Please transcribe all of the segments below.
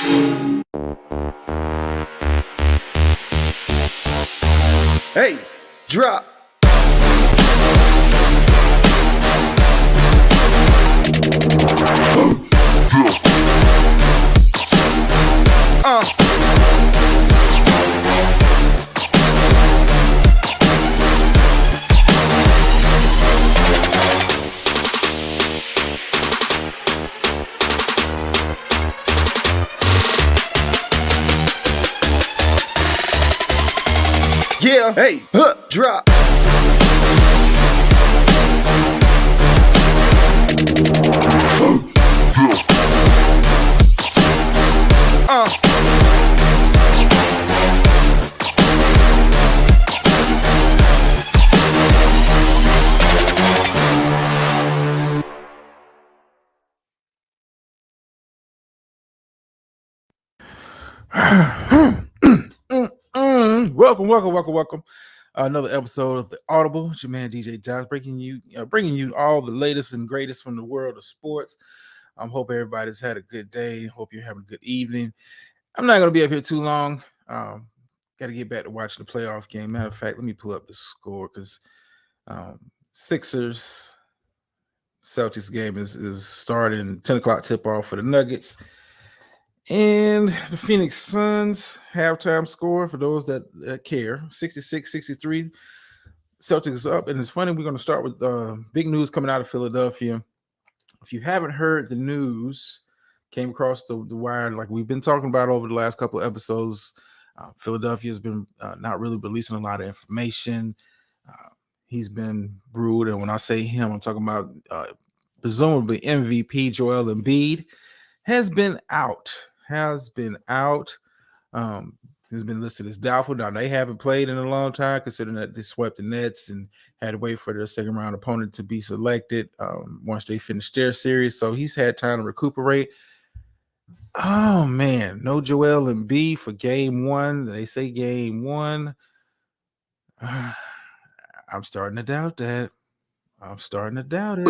Hey, drop. Yeah, hey, drop. Welcome. Another episode of the Audible. It's your man DJ Josh, bringing you all the latest and greatest from the world of sports. Hope everybody's had a good day. Hope you're having a good evening. I'm not going to be up here too long. Got to get back to watching the playoff game. Matter of fact, let me pull up the score because Sixers Celtics game is starting. 10 o'clock tip off for the Nuggets. And the Phoenix Suns halftime score, for those that care, 66-63. Celtics up. And it's funny, we're going to start with big news coming out of Philadelphia. If you haven't heard the news, came across the wire, like we've been talking about over the last couple of episodes, Philadelphia has been not really releasing a lot of information. He's been brewed. And when I say him, I'm talking about presumably MVP Joel Embiid has been out. Has been listed as doubtful. Now, they haven't played in a long time, considering that they swept the Nets and had to wait for their second round opponent to be selected once they finished their series. So he's had time to recuperate. Oh, man. No Joel Embiid for game one. They say game one. I'm starting to doubt that. I'm starting to doubt it.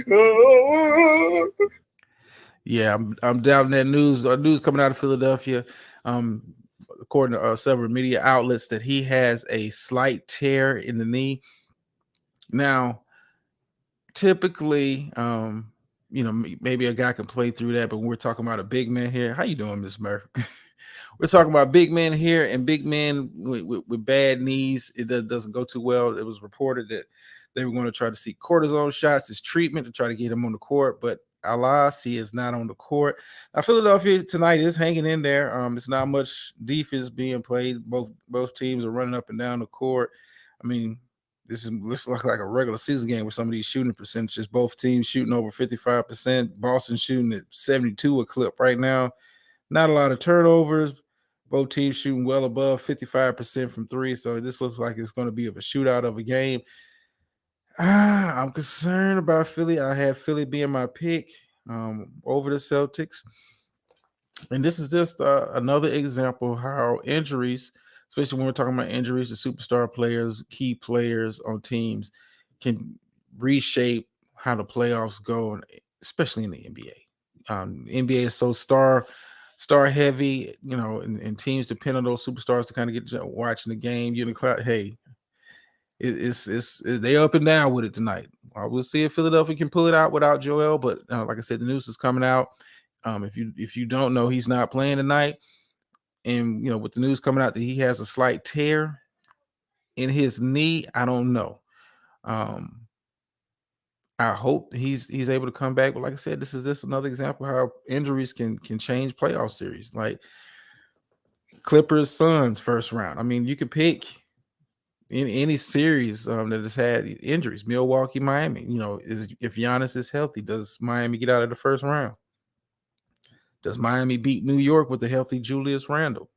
No. Yeah, I'm doubting that news. News coming out of Philadelphia, according to several media outlets, that he has a slight tear in the knee. Now, typically, maybe a guy can play through that, but when we're talking about a big man here, how you doing, Miss Murph? We're talking about big men here, and big men with bad knees. It doesn't go too well. It was reported that they were going to try to seek cortisone shots as treatment to try to get him on the court, but alas, he is not on the court. Now, Philadelphia tonight is hanging in there. It's not much defense being played. Both teams are running up and down the court. I mean, this looks like a regular season game with some of these shooting percentages. Both teams shooting over 55%. Boston shooting at 72 a clip right now. Not a lot of turnovers. Both teams shooting well above 55% from three. So this looks like it's going to be a shootout of a game. I'm concerned about Philly. I have Philly being my pick over the Celtics. And this is just another example of how injuries, especially when we're talking about injuries to superstar players, key players on teams, can reshape how the playoffs go, especially in the NBA. NBA is so star heavy, and teams depend on those superstars to kind of get watching the game. You're in the cloud. Hey, it's they up and down with it tonight. We'll see if Philadelphia can pull it out without Joel. But like I said, the news is coming out. If you don't know, he's not playing tonight, and with the news coming out that he has a slight tear in his knee, I don't know. I hope he's able to come back. But like I said, this is another example of how injuries can change playoff series. Like Clippers, Suns, first round. I mean, you could pick in any series that has had injuries. Milwaukee, Miami. If Giannis is healthy, does Miami get out of the first round? Does Miami beat New York with a healthy Julius Randle?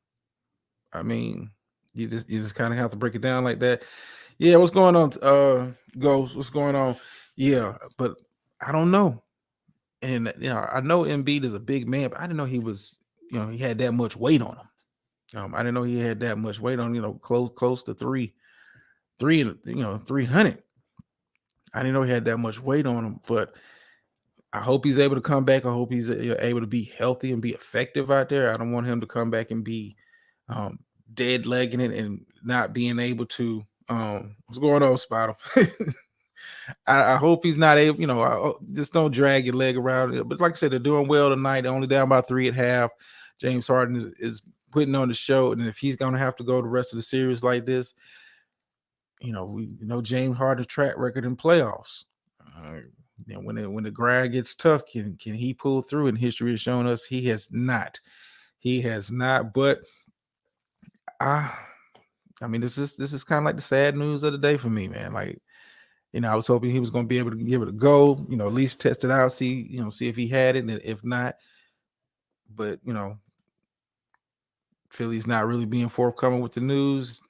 I mean, you just kind of have to break it down like that. Yeah, what's going on, Ghost? What's going on? Yeah, but I don't know. And I know Embiid is a big man, but I didn't know he was, he had that much weight on him. I didn't know he had that much weight on, close to 300. I didn't know he had that much weight on him, but I hope he's able to come back. I hope he's able to be healthy and be effective out there. I don't want him to come back and be um, dead legging it and not being able to. What's going on, Spider? I hope he's not able. Just don't drag your leg around it. But like I said, they're doing well tonight. They're only down by 3 at half. James Harden is putting on the show, and if he's going to have to go the rest of the series like this, we know James Harden's track record in playoffs. Uh, when the grind gets tough, can he pull through? And history has shown us he has not. He has not. But I mean, this is kind of like the sad news of the day for me, man. Like, I was hoping he was going to be able to give it a go. At least test it out, see if he had it, and if not. But Philly's not really being forthcoming with the news.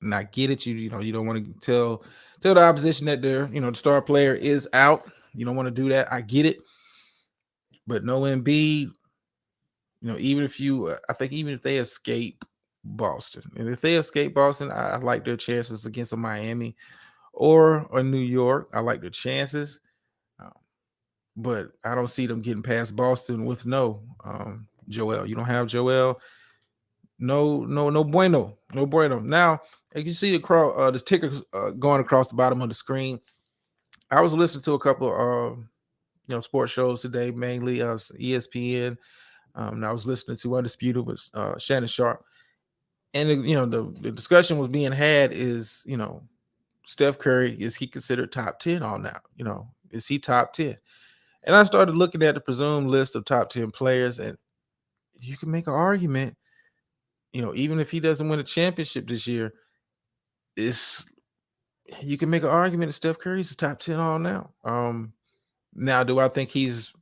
And I get it. You don't want to tell the opposition that the star player is out. You don't want to do that. I get it. But no Embiid, even if I think even if they escape Boston, and if they escape Boston, I like their chances against a Miami or a New York. I like their chances. But I don't see them getting past Boston with no Joel. You don't have Joel. No bueno. No bueno. Now, you can see the ticker going across the bottom of the screen. I was listening to a couple of sports shows today, mainly ESPN. And I was listening to Undisputed with Shannon Sharp. And the discussion was being had is, Steph Curry, is he considered top 10 all now? Is he top 10? And I started looking at the presumed list of top 10 players, and you can make an argument, even if he doesn't win a championship this year, you can make an argument that Steph Curry's the top 10 all now. Now, do I think he's,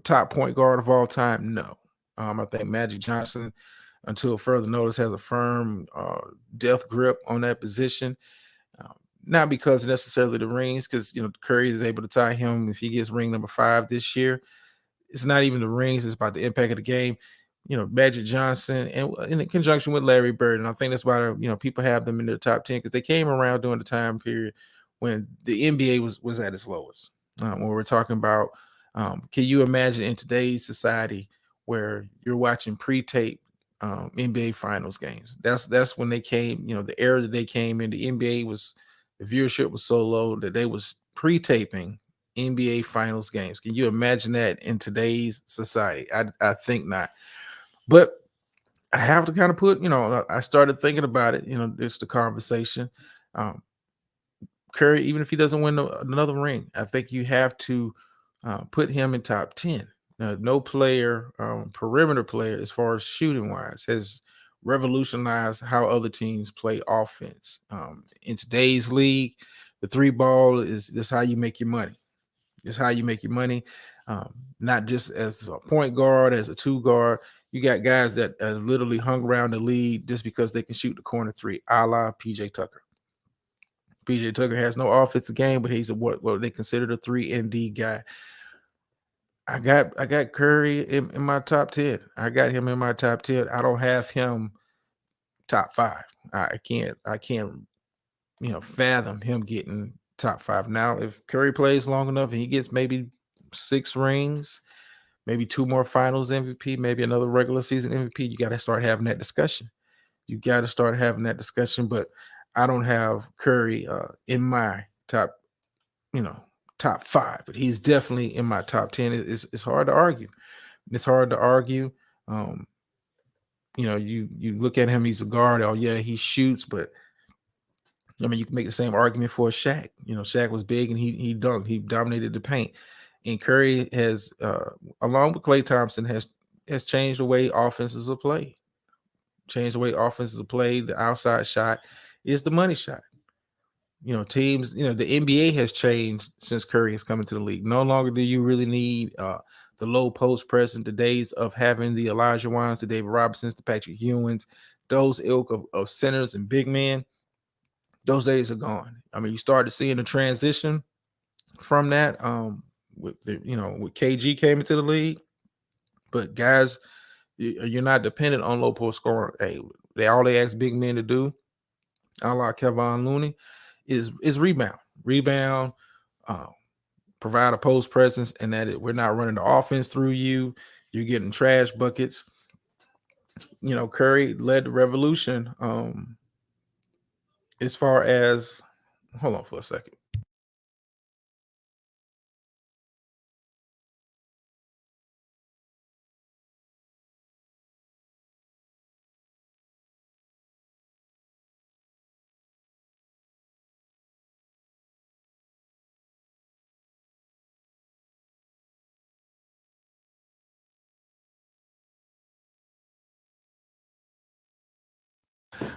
top point guard of all time? No. I think Magic Johnson, until further notice, has a firm death grip on that position. Not because necessarily the rings, because Curry is able to tie him if he gets ring number 5 this year. It's not even the rings; it's about the impact of the game. Magic Johnson, and in conjunction with Larry Bird, and I think that's why people have them in their top 10 because they came around during the time period when the NBA was at its lowest. When we're talking about, can you imagine in today's society where you're watching pre-tape NBA Finals games? That's when they came. The era that they came in, the NBA was the viewership was so low that they was pre-taping NBA Finals games. Can you imagine that in today's society? I think not. But I have to kind of put, I started thinking about it. It's the conversation. Curry, even if he doesn't win another ring, I think you have to put him in top 10. No player, perimeter player, as far as shooting wise, has revolutionized how other teams play offense. In today's league, the 3 ball is how you make your money. It's how you make your money, not just as a point guard, as a 2 guard. You got guys that literally hung around the league just because they can shoot the corner 3, a la PJ Tucker. PJ Tucker has no offensive game, but he's what they consider the 3 and D guy. I got Curry in my top 10. I got him in my top 10. I don't have him top 5. I can't fathom him getting top 5. Now, if Curry plays long enough and he gets maybe 6 rings, maybe 2 more finals MVP, maybe another regular season MVP, you got to start having that discussion. But I don't have Curry in my top, top 5, but he's definitely in my top 10. It's hard to argue. It's hard to argue. You look at him, he's a guard. Oh yeah, he shoots, but I mean, you can make the same argument for Shaq. Shaq was big and he dunked. He dominated the paint. And Curry has, along with Klay Thompson, has changed the way offenses are played. Changed the way offenses are played. The outside shot is the money shot. Teams, the NBA has changed since Curry has come into the league. No longer do you really need the low post presence, the days of having the Elijah Wines, the David Robinsons, the Patrick Ewings, those ilk of centers and big men. Those days are gone. I mean, you started seeing the transition from that with with KG came into the league, but guys, you're not dependent on low post scoring. Hey, they ask big men to do, a la Kevon Looney, is rebound. provide a post presence, and that we're not running the offense through you. You're getting trash buckets. Curry led the revolution. As far as hold on for a second.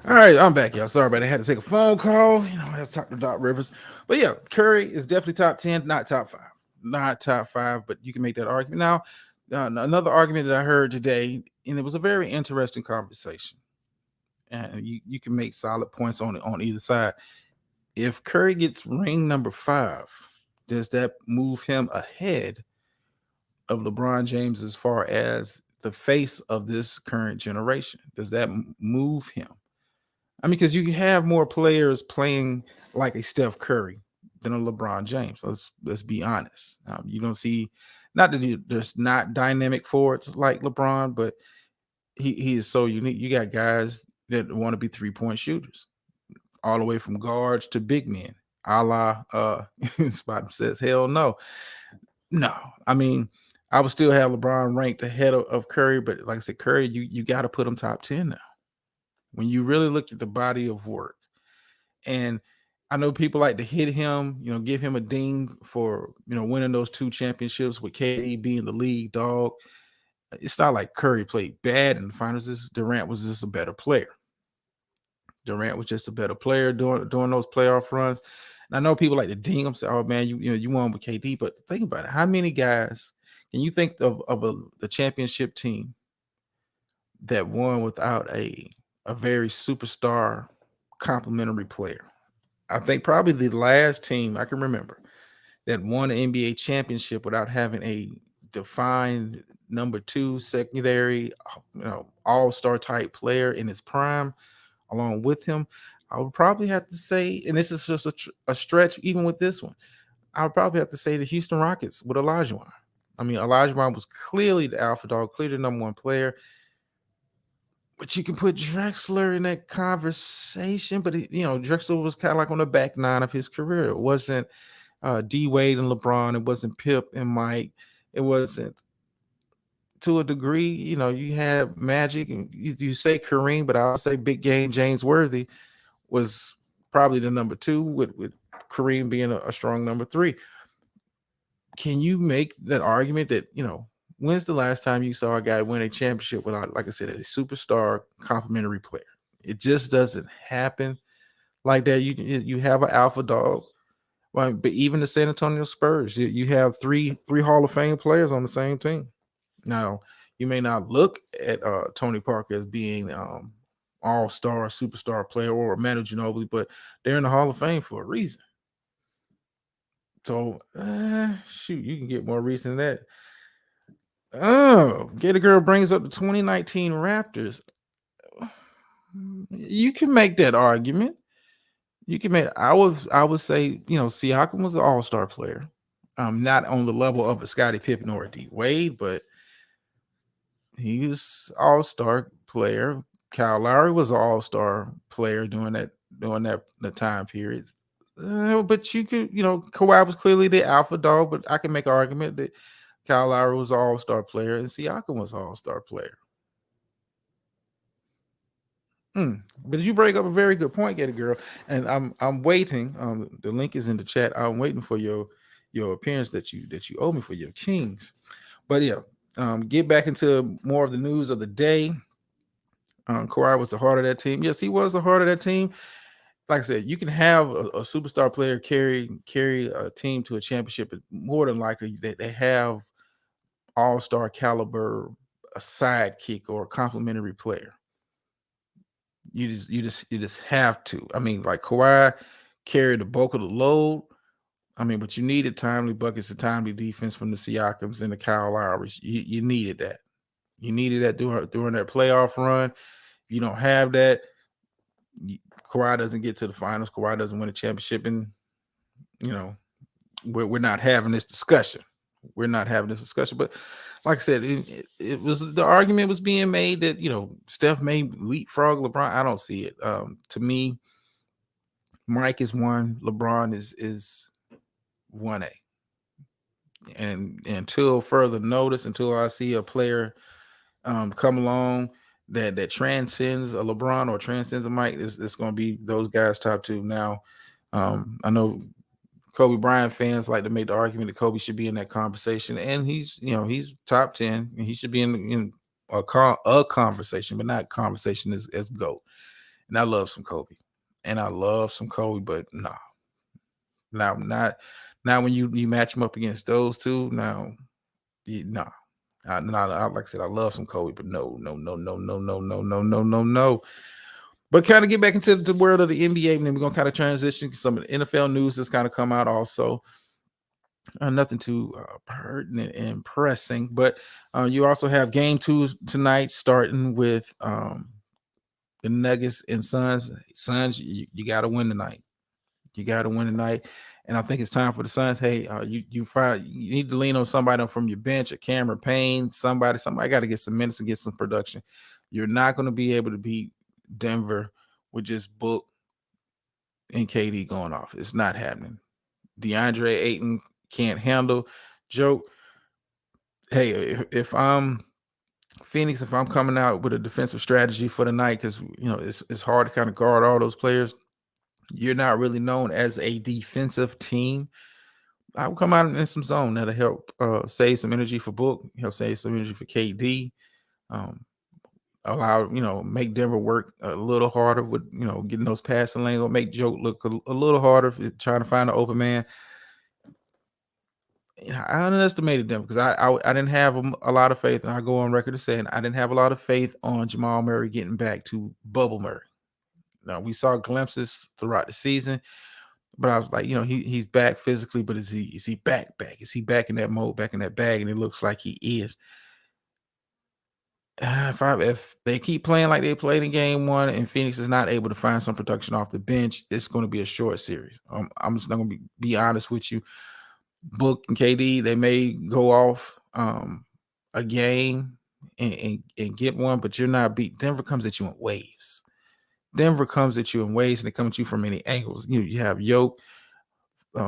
All right, I'm back, y'all. Sorry about that. I had to take a phone call. I had to talk to Doc Rivers. But yeah, Curry is definitely top 10, not top 5. Not top 5, but you can make that argument. Now, another argument that I heard today, and it was a very interesting conversation. And you can make solid points on either side. If Curry gets ring number 5, does that move him ahead of LeBron James as far as the face of this current generation? Does that move him? I mean, because you have more players playing like a Steph Curry than a LeBron James. Let's be honest. You don't see, not that there's not dynamic forwards like LeBron, but he is so unique. You got guys that want to be 3-point shooters, all the way from guards to big men. A la Spot says, hell no. No. I mean, I would still have LeBron ranked ahead of Curry, but like I said, Curry, you got to put him top 10 now. When you really look at the body of work. And I know people like to hit him, give him a ding for, winning those 2 championships with KD being the league dog. It's not like Curry played bad in the finals. Durant was just a better player. Durant was just a better player during those playoff runs. And I know people like to ding him, say, "Oh man, you won with KD," but think about it. How many guys can you think of the championship team that won without a very superstar complimentary player? I think probably the last team I can remember that won an NBA championship without having a defined number 2 secondary, all-star type player in his prime along with him. I would probably have to say, and this is just a stretch even with this one, I would probably have to say the Houston Rockets with Olajuwon. I mean, Olajuwon was clearly the alpha dog, clearly the number 1 player. But you can put Drexler in that conversation, but Drexler was kind of like on the back 9 of his career. It wasn't D Wade and LeBron. It wasn't Pip and Mike. It wasn't, to a degree, you had Magic, and you say Kareem, but I'll say big game James Worthy was probably the number 2 with Kareem being a strong number 3. Can you make that argument that, when's the last time you saw a guy win a championship without, like I said, a superstar complimentary player? It just doesn't happen like that. You have an alpha dog. Well, but even the San Antonio Spurs, you have three Hall of Fame players on the same team. Now, you may not look at Tony Parker as being all-star, superstar player or Manu Ginobili, but they're in the Hall of Fame for a reason. So, shoot, you can get more reason than that. Oh, Gator Girl brings up the 2019 Raptors. You can make that argument. You can make. I would say, Siakam was an all-star player. Not on the level of a Scottie Pippen or a D Wade, but he was all-star player. Kyle Lowry was an all-star player during that the time periods. But you could, Kawhi was clearly the alpha dog, but I can make an argument that Kyle Lowry was an all-star player and Siakam was an all-star player. But you bring up a very good point, Gator Girl, and I'm waiting. The link is in the chat. I'm waiting for your appearance that you owe me for your Kings. But yeah, get back into more of the news of the day. Kawhi was the heart of that team. Yes, he was the heart of that team. Like I said, you can have a superstar player carry a team to a championship, but more than likely they have all-star caliber, a sidekick or a complimentary player. You just have to. I mean, like Kawhi carried the bulk of the load. I mean, but you needed timely buckets and timely defense from the Siakams and the Kyle Lowrys. You needed that. You needed that during that playoff run. If you don't have that, Kawhi doesn't get to the finals. Kawhi doesn't win a championship, and we're not having this discussion. We're not having this discussion. But like I said, it was the argument was being made that Steph may leapfrog LeBron. I don't see it. To me, Mike is one, LeBron is 1A. And until further notice, until I see a player come along that transcends a LeBron or transcends a Mike, it's going to be those guys top two. Now, I know Kobe Bryant fans like to make the argument that Kobe should be in that conversation, and he's top 10, and he should be in a conversation, but not conversation as GOAT. And I love some Kobe, but no, now not when you match him up against those two. Now, no. Like I said, I love some Kobe, but no. But kind of get back into the world of the NBA, and then we're gonna kind of transition. Some of the NFL news has kind of come out also. Nothing too pertinent and pressing, but you also have game 2 tonight, starting with the Nuggets and Suns. Suns, you got to win tonight. You got to win tonight. And I think it's time for the Suns. Hey, you need to lean on somebody from your bench, a Cameron Payne, somebody got to get some minutes and get some production. You're not going to be able to beat Denver with just Book and KD going off. It's not happening. DeAndre Ayton can't handle Joe. Hey, if I'm Phoenix, if I'm coming out with a defensive strategy for the night, because it's hard to kind of guard all those players. You're not really known as a defensive team. I will come out in some zone that'll help save some energy for Book, help save some energy for KD. Allow make Denver work a little harder with getting those passing lanes. Will make Joe look a little harder trying to find an open man. I underestimated them because I didn't have a lot of faith, and I go on record as saying I didn't have a lot of faith on Jamal Murray getting back to bubble Murray. Now we saw glimpses throughout the season, but I was like, he's back physically, but is he back? Is he back in that mode, back in that bag? And it looks like he is. If they keep playing like they played in game 1 and Phoenix is not able to find some production off the bench, it's going to be a short series. I'm just not going to be honest with you. Book and KD, they may go off a game and get one, but you're not beat. Denver comes at you in waves. And they come at you from many angles. You have Yoke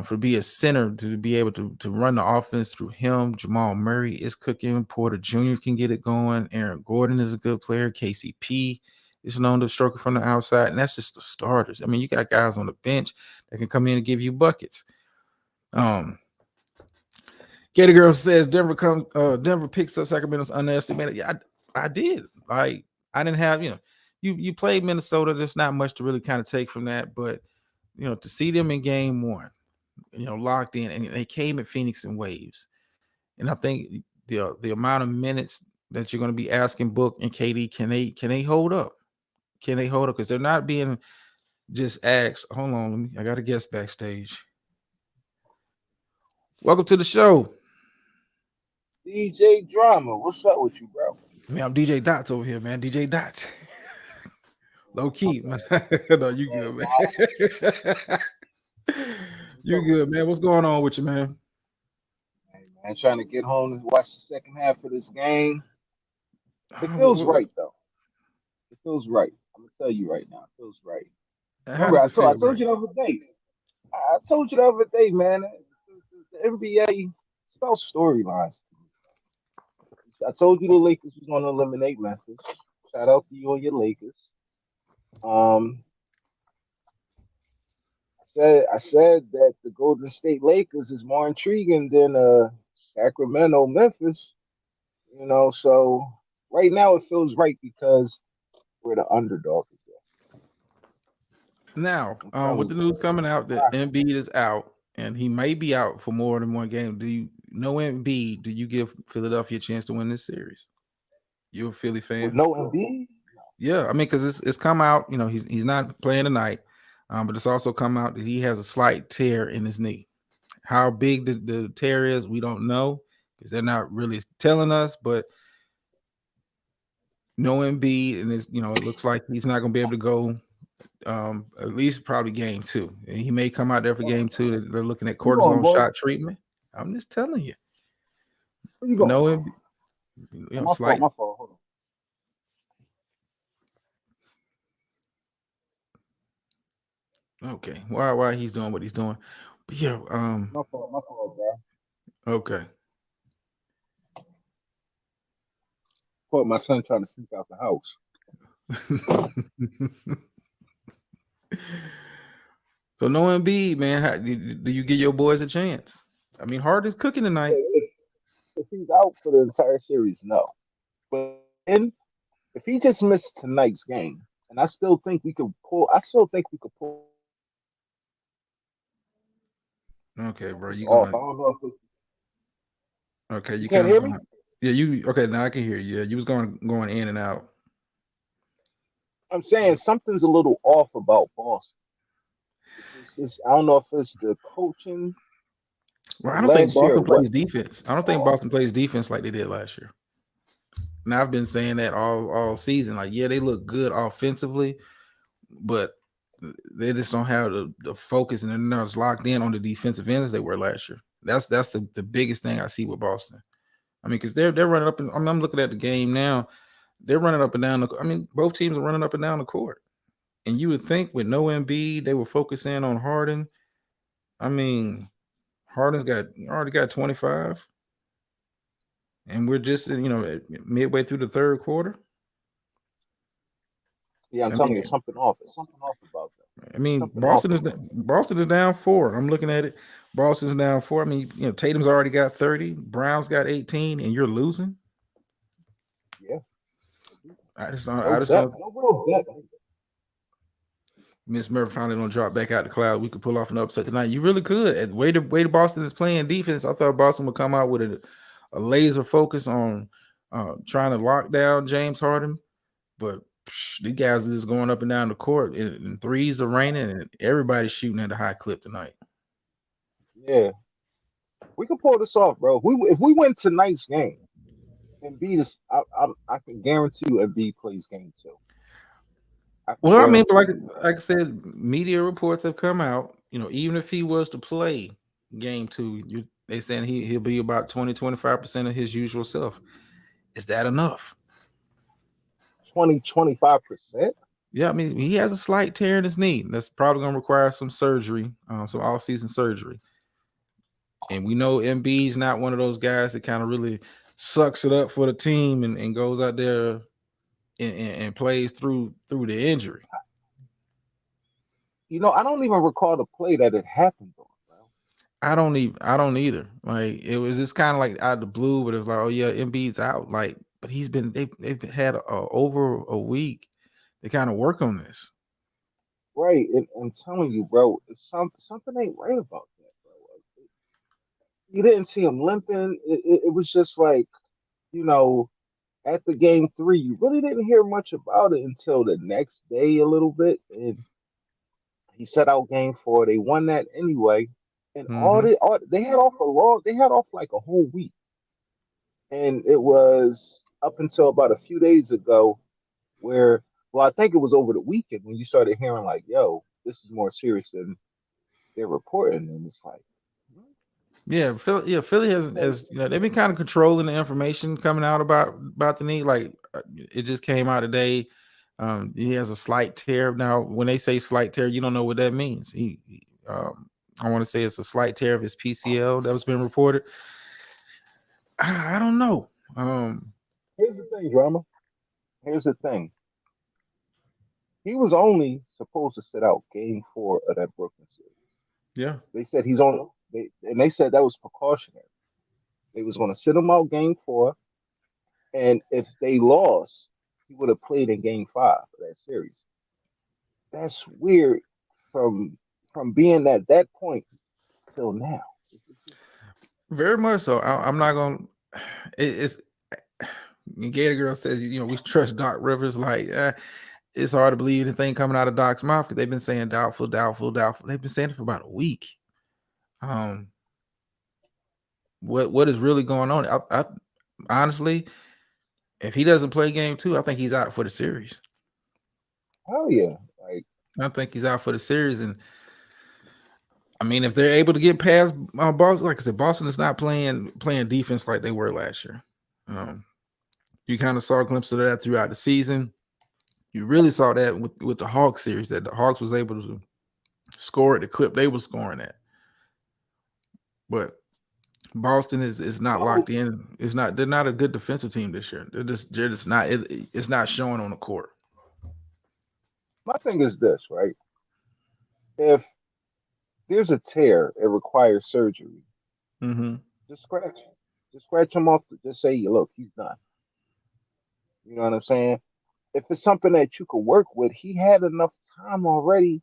for be a center to be able to run the offense through him. Jamal Murray is cooking. Porter Jr. can get it going. Aaron Gordon is a good player. KCP is known to stroke it from the outside, and that's just the starters. I mean, you got guys on the bench that can come in and give you buckets. Katie Girl says Denver picks up Sacramento's underestimated. Yeah, I did. Like, I didn't have, you played Minnesota. There's not much to really kind of take from that, but to see them in game 1, locked in, and they came at Phoenix in waves. And I think the amount of minutes that you're going to be asking Book and KD, can they hold up? Can they hold up? Because they're not being just asked. Hold on, I got a guest backstage. Welcome to the show. DJ Drama, what's up with you, bro? Man, I'm DJ Dots over here, man. DJ Dots. Low key, man. No, you good, man. You good, man. What's going on with you, man? Hey, man, trying to get home and watch the second half of this game. It feels right, though. It feels right. I'm gonna tell you right now, it feels right. How Remember, does I it told I feel, told right? you the other day. I told you the other day, man. The NBA it's about storylines. I told you the Lakers was going to eliminate Memphis. Shout out to you and your Lakers. Um, I said that the Golden State Lakers is more intriguing than Sacramento, Memphis. So right now it feels right because we're the underdog again. Now, I'm telling with the you, news coming out that ah, Embiid is out and he may be out for more than one game, do you know Embiid? Do you give Philadelphia a chance to win this series? You a Philly with fan? no Embiid, Yeah, I mean, because it's come out, he's not playing tonight, but it's also come out that he has a slight tear in his knee. How big the tear is, we don't know because they're not really telling us. But no Embiid, and it looks like he's not going to be able to go at least probably game 2. And he may come out there for game 2. They're looking at Where you going, cortisone boy? shot treatment. I'm just telling you. Where you But going? no, Oh, my fault. slight. My fault. Hold Okay, why he's doing what he's doing? But yeah, on. My fault. My fault, bro. okay. Caught my son trying to sneak out the house. So no Embiid, man. Do you give your boys a chance? I mean, Harden's cooking tonight. If he's out for the entire series, no. But then, if he just missed tonight's game, and I still think we could pull. I still think we could pull Okay, bro. this You off. I gonna don't know if it's, okay? you You can't kind of hear me. going. Yeah, you okay? Now I can hear you. Yeah, you was going in and out. I'm saying something's a little off about Boston. I don't know if it's the coaching Well, I from don't think last year or Boston what. plays defense. I don't think Off. Boston plays defense like they did last year. Now I've been saying that all season. Like, yeah, they look good offensively, but they just don't have the focus and they're not as locked in on the defensive end as they were last year. That's the biggest thing I see with Boston. I mean, because they're running up and I'm looking at the game now. They're running up and down. I mean, both teams are running up and down the court. And you would think with no Embiid, they would focus in on Harden. I mean, Harden's already got 25, and we're just midway through the third quarter. Yeah, I'm I telling you, mean, something off. There's something off about that. I mean, Something off about Boston is down 4. I'm looking at it. Boston's down 4. I mean, Tatum's already got 30. Brown's got 18, and you're losing. that. Yeah. I just No bet. don't. No real bet. Miss Murphy finally gonna drop back out the cloud. We could pull off an upset tonight. You really could. And way the Boston is playing defense, I thought Boston would come out with a laser focus on trying to lock down James Harden. But these guys are just going up and down the court, and threes are raining, and everybody's shooting at a high clip tonight. Yeah. We can pull this off, bro. If we win tonight's game, Embiid is I can guarantee you Embiid plays game 2. I can Well, I mean, guarantee like you. like I said, media reports have come out. Even if he was to play game 2, they saying he'll be about 20-25% of his usual self. Is that enough? 25%. Yeah, I mean, he has a slight tear in his knee. That's probably going to require some surgery, some off-season surgery. And we know Embiid's not one of those guys that kind of really sucks it up for the team and goes out there and plays through the injury. I don't even recall the play that it happened on, bro. I don't either. Like, it was just kind of like out of the blue, but it was like, oh yeah, Embiid's out. Like, but they've had over a week to kind of work on this. Right, and I'm telling you, bro, something ain't right about that, bro. You didn't see him limping. It was just like, you know, after game 3, you really didn't hear much about it until the next day a little bit, and he set out game 4. They won that anyway, and Mm-hmm. they had off like a whole week, and it was up until about a few days ago where, well, I think it was over the weekend when you started hearing like, yo, this is more serious than they're reporting, and it's like, Yeah, Philly has they've been kind of controlling the information coming out about the knee. Like, it just came out today. He has a slight tear. Now, when they say slight tear, you don't know what that means. I want to say it's a slight tear of his PCL that was been reported. I don't know. here's the thing, drama. Here's the thing. He was only supposed to sit out game 4 of that Brooklyn series. Yeah. They said they said that was precautionary. They was going to sit him out game 4, and if they lost, he would have played in game 5 of that series. That's weird from being at that point till now. Very much so. I'm not gonna. It's Gator Girl says we trust Doc Rivers. Like, it's hard to believe anything coming out of Doc's mouth because they've been saying doubtful, doubtful, doubtful. They've been saying it for about a week. What is really going on? I honestly, if he doesn't play game 2, I think he's out for the series. Hell yeah! Like, I think he's out for the series, and I mean, if they're able to get past Boston, like I said, Boston is not playing defense like they were last year. You kind of saw a glimpse of that throughout the season. You really saw that with the Hawks series, that the Hawks was able to score at the clip they were scoring at. But Boston is not locked in. They're not a good defensive team this year. They're just not. It's not showing on the court. My thing is this, right? If there's a tear, it requires surgery. Mm-hmm. Just scratch, just scratch him off. Just say, look, he's done. You know what I'm saying? If it's something that you could work with, he had enough time already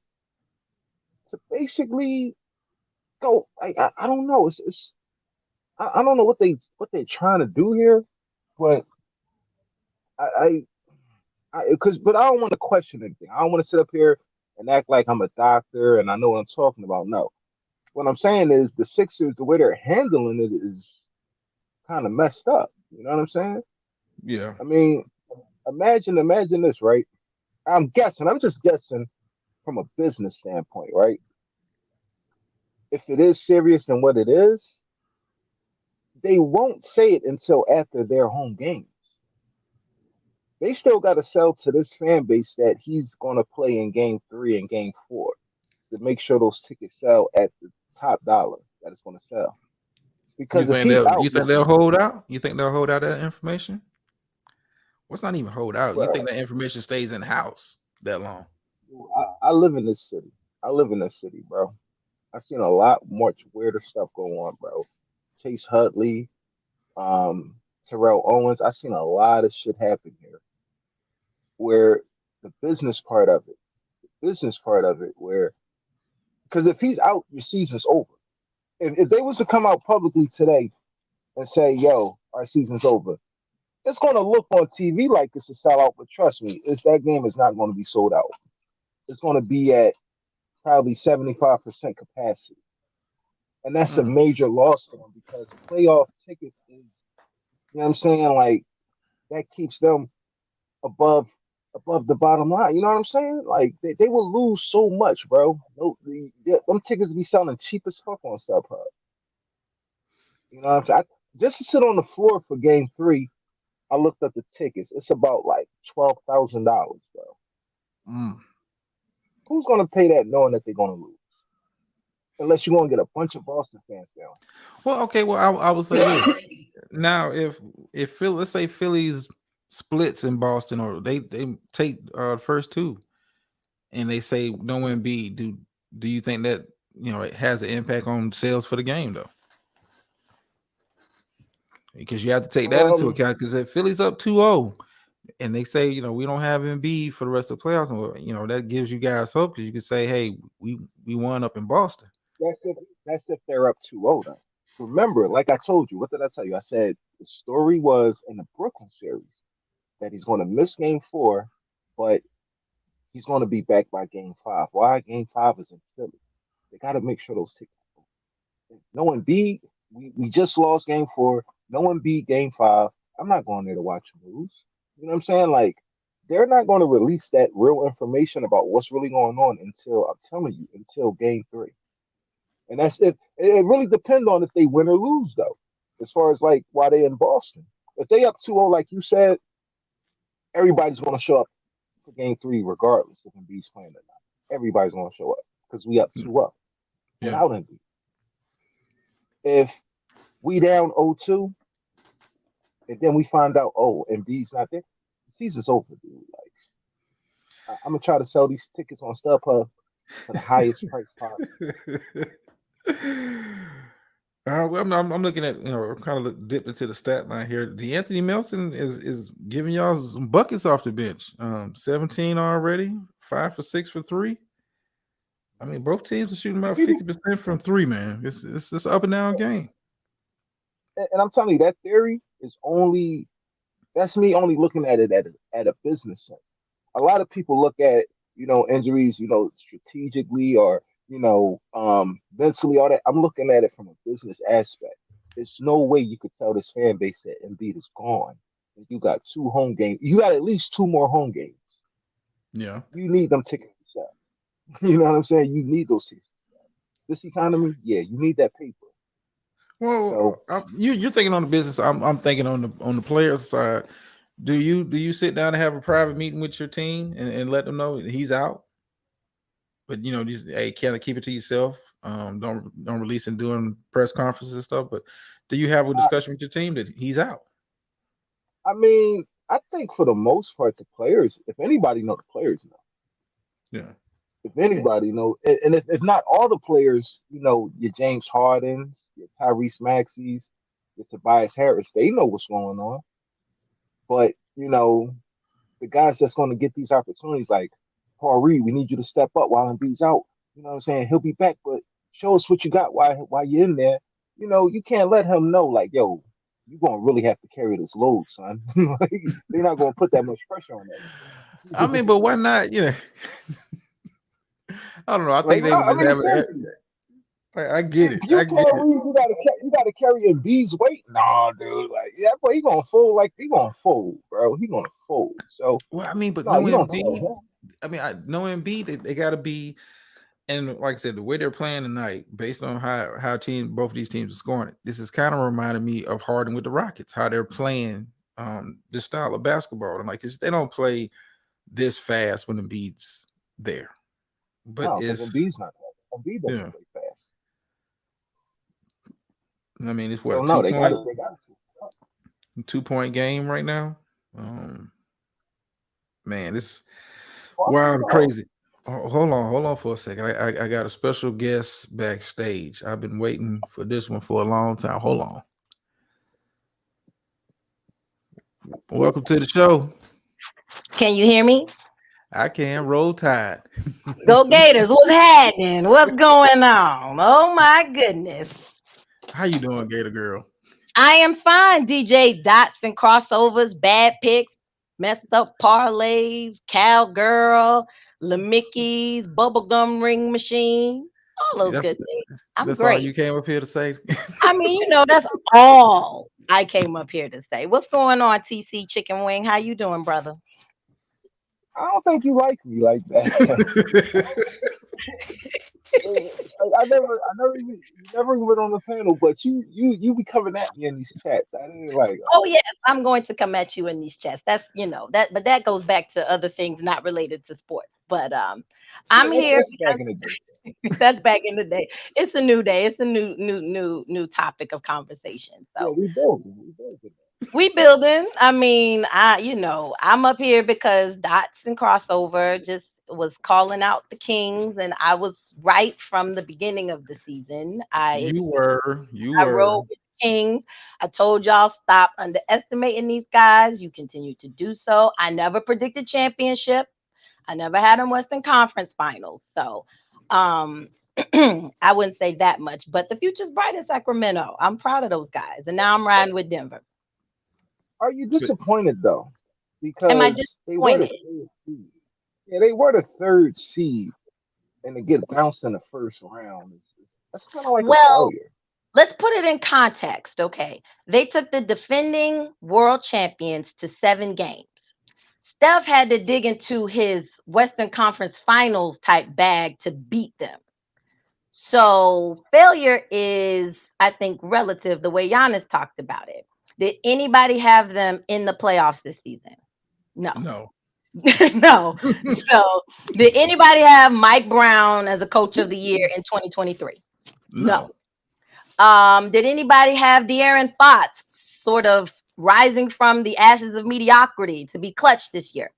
to basically go. I don't know. I don't know what they're trying to do here, but I but I don't want to question anything. I don't want to sit up here and act like I'm a doctor and I know what I'm talking about. No, what I'm saying is the Sixers, the way they're handling it is kind of messed up. You know what I'm saying? Yeah. I mean, imagine this, right? I'm just guessing from a business standpoint, right? If it is serious and what it is, they won't say it until after their home games. They still got to sell to this fan base that he's going to play in game 3 and game 4 to make sure those tickets sell at the top dollar that it's going to sell. You Because if think he's they'll out, you think they'll hold out? You think they'll hold out that information? What's not even hold out? You bro, think that information stays in house that long? I live in this city. I live in this city, bro. I've seen a lot much weirder stuff go on, bro. Chase Hudley, um, Terrell Owens. I've seen a lot of shit happen here where the business part of it, where because if he's out, your season's over. If they was to come out publicly today and say, "Yo, our season's over," it's going to look on TV like it's a sellout. But trust me, that game is not going to be sold out. It's going to be at probably 75% capacity, and that's a Mm. major loss for them because playoff tickets is, you know what I'm saying, like that keeps them above the bottom line. You know what I'm saying? Like they will lose so much, bro. No, them tickets be selling cheap as fuck on StubHub. You know what I'm saying? Just to sit on the floor for game 3, I looked up the tickets. It's about like $12,000, bro. Mm. Who's gonna pay that knowing that they're gonna lose? Unless you're gonna get a bunch of Boston fans down. Well, okay. Well, I will say this. Now, if Philly, let's say Philly's splits in Boston, or they take first two, and they say no Embiid, do you think that it has an impact on sales for the game though? Because you have to take that into Um, account. Because if Philly's up 2-0 and they say we don't have Embiid for the rest of the playoffs, well, that gives you guys hope because you can say, hey, we won up in Boston. that's if they're up 2-0 though. Remember, like I told you, what did I tell you? I said the story was in the Brooklyn series that he's going to miss game 4, but he's going to be back by game 5. Why? Game 5 is in Philly. They got to make sure those tickets. No one beat. We just lost game 4. No one beat game 5. I'm not going there to watch them lose. You know what I'm saying? Like they're not going to release that real information about what's really going on until I'm telling you until game 3. And that's it. It really depends on if they win or lose, though. As far as like why they in Boston. If they up 2-0, like you said, everybody's going to show up for game 3, regardless if Embiid's playing or not. Everybody's going to show up because we up 2-0 Yeah. without Embiid. If we down 0-2, and then we find out, oh, Embiid's not there, the season's over, dude. Like, I'm gonna try to sell these tickets on StubHub for the highest price possible. I'm looking at I'm kind of dip into the stat line here. The Anthony Melton is giving y'all some buckets off the bench. 17 already, 5 for 6 for 3. I mean, both teams are shooting about 50% from 3. Man, it's up and down game. And I'm telling you, that theory is only that's me only looking at it at a business sense. A lot of people look at injuries, strategically or mentally, all that. I'm looking at it from a business aspect. There's no way you could tell this fan base that Embiid is gone. You got 2 home games. You got at least 2 more home games. Yeah. You need them tickets to sell. You know what I'm saying? You need those 60. This economy, yeah, you need that paper. So Well, you're thinking on the business. I'm thinking on the players side. Do you sit down and have a private meeting with your team and let them know he's out? But just hey, kind of keep it to yourself. Don't release and doing press conferences and stuff. But do you have a I, discussion with your team that he's out? I mean, I think for the most part, the players, if anybody know, the players know. Yeah. If anybody know, and if not all the players, your James Hardens, your Tyrese Maxey's, your Tobias Harris, they know what's going on. But the guys that's going to get these opportunities, like Paul Reed, we need you to step up while Embiid's out. You know what I'm saying? He'll be back, but show us what you got while you're in there. You can't let him know, like, yo, you're gonna really have to carry this load, son. Like, they're not gonna put that much pressure on I that. mean, but why not? I don't know. I Like, think they no, would I just mean, have it. seriously, I get it. you I get can't it. read. You gotta carry Embiid's weight. Nah, dude. Like, yeah, boy, he gonna fold. Like, he gonna fold, bro. He gonna fold. So Well, I mean, but no, you knowing don't tell Embiid, him. I mean, knowing Embiid, they got to be. And like I said, the way they're playing tonight, based on how both of these teams are scoring, this is kind of reminding me of Harden with the Rockets, how they're playing this style of basketball. And like they don't play this fast when Embiid's there, but No, because it's Embiid's not. Embiid doesn't yeah. play fast. I mean, it's what So a no, two they got point it. They got it. 2 point game right now. Man, this Well, I wild don't and know. crazy. Hold on for a second. I got a special guest backstage. I've been waiting for this one for a long time. Hold on. Welcome to the show. Can you hear me? I can roll tide. Go Gators. What's happening? What's going on? Oh my goodness. How you doing, Gator Girl? I am fine. DJ dots and crossovers, bad picks, messed up parlays, cowgirl, Lamicki's, bubblegum ring machine, all those That's good things. I'm that's all great. you came up here to say. I mean, that's all I came up here to say. What's going on, TC Chicken Wing? How you doing, brother? I don't think you like me like that. You never even went on the panel, but you be coming at me in these chats. I didn't like. Oh yes, I'm going to come at you in these chats. That's that, but that goes back to other things not related to sports. But Yeah, I'm here that's back in the day. because that's back in the day. It's a new day. It's a new topic of conversation. Yeah, So we built it. We built it. we building. I mean, I'm up here because dots and crossover just was calling out the Kings, and I was right from the beginning of the season. You I were. rode with the Kings. I told y'all stop underestimating these guys. You continue to do so. I never predicted championship. I never had them Western Conference Finals. So I wouldn't say that much. But the future's bright in Sacramento. I'm proud of those guys. And now I'm riding with Denver. Are you disappointed though? Am I Because they were the disappointed? third seed. Yeah, they were the third seed, and to get bounced in the first round that's kind of like a Well, failure. let's put it in context. Okay. They took the defending world champions to 7 games. Steph had to dig into his Western Conference Finals type bag to beat them. So failure is, I think, relative the way Giannis talked about it. Did anybody have them in the playoffs this season? No. No. No. So did anybody have Mike Brown as a coach of the year in 2023? No. No. Did anybody have De'Aaron Fox sort of rising from the ashes of mediocrity to be clutch this year?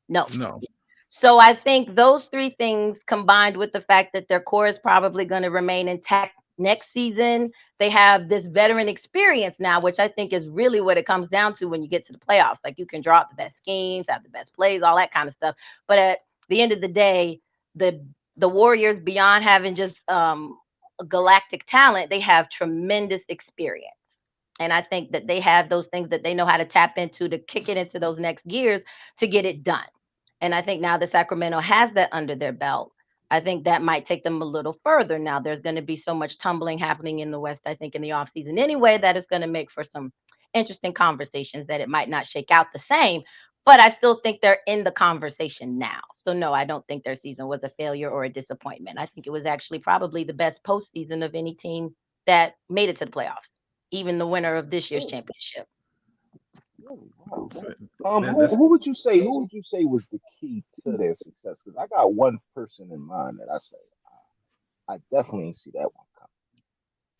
No. No. So I think those three things combined with the fact that their core is probably going to remain intact next season. They have this veteran experience now, which I think is really what it comes down to when you get to the playoffs. Like you can draw up the best schemes, have the best plays, all that kind of stuff. But at the end of the day, the Warriors, beyond having just galactic talent, they have tremendous experience. And I think that they have those things that they know how to tap into to kick it into those next gears to get it done. And I think now that Sacramento has that under their belt, I think that might take them a little further. Now there's going to be so much tumbling happening in the West, I think, in the offseason anyway, that is going to make for some interesting conversations that it might not shake out the same. but I still think they're in the conversation now. So no, I don't think their season was a failure or a disappointment. I think it was actually probably the best postseason of any team that made it to the playoffs, even the winner of this year's Really? championship. Really? Wow. That's Who would you say was the key to their success? Because I got one person in mind that I say I definitely didn't see that one